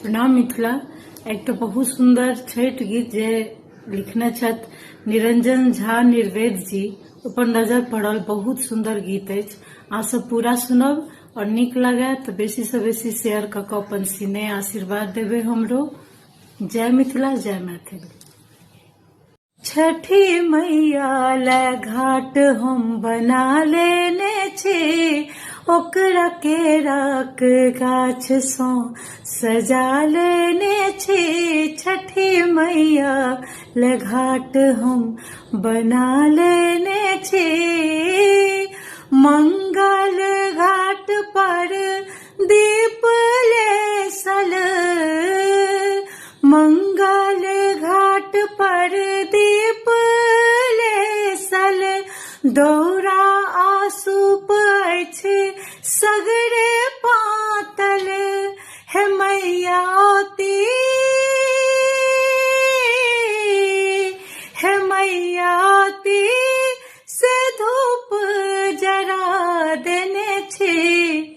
प्रणाम मिथिला। एक बहुत सुंदर छठ गीत जे लिखने छथ निरंजन झा निर्वेद जी, ऊपर नजर पड़ल। बहुत सुंदर गीत अछि। अहाँ सब पूरा सुनब और निक लगे तो बेसी से बेसी शेयर क के अपन स्नेह आशीर्वाद देवे हमरो। जय मिथिला, जय मैथिल। छठी मैया ले घाट हम बना लेने छे, ओकरा केराक गाछ सो सजा लेने छे। छठी मैया ले घाट हम बना लेने छे, मंगल घाट पर दीप लेसल, मंगल घाट पर दीप लेसल, दौरा आसूप अछि सगरे पातल, हे मैया ओती, हे मैया ओती से धूप जरा देने छे।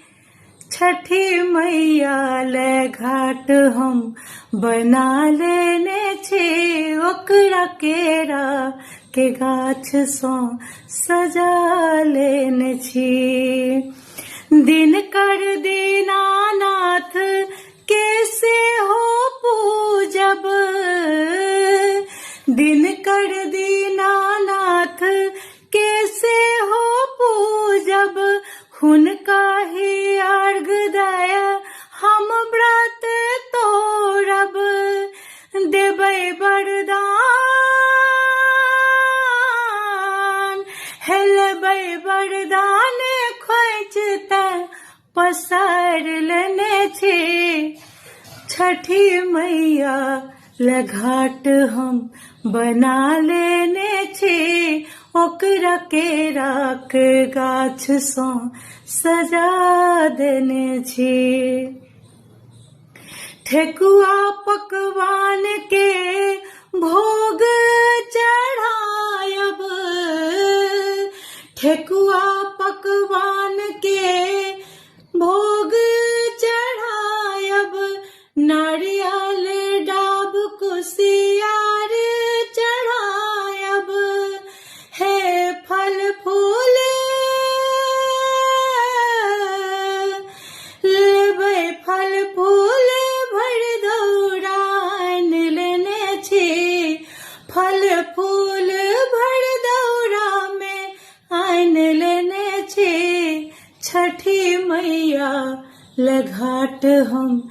छठी मैया ले घाट हम बना लेने छे, ओकरा केरा के गाछ सो सजा लेने छी। दिन कर दीनानाथ कैसे हो पूजब, दिन कर दीनानाथ कैसे हो पूजब, हुनका ही अर्घ दया हम व्रत तोड़ब, देबै वरदान, हेलबै वरदान खोजते पसार लेने छे। छठी मैया ले घाट हम बना लेने छे, ओकरा केराक गाछ सो सजा देने छे। ठेकुआ पकवान के भोग चढ़ायब, ठेकुआ पकवान के भोग चढ़ायब, नारियल डाब कुसियार चढ़ायब, हे फल फूल लेबै, फल फूल भर दौरान लेने छे, फल फूल भर दौरा में आन लेने छे। छठी मैया ले घाट हम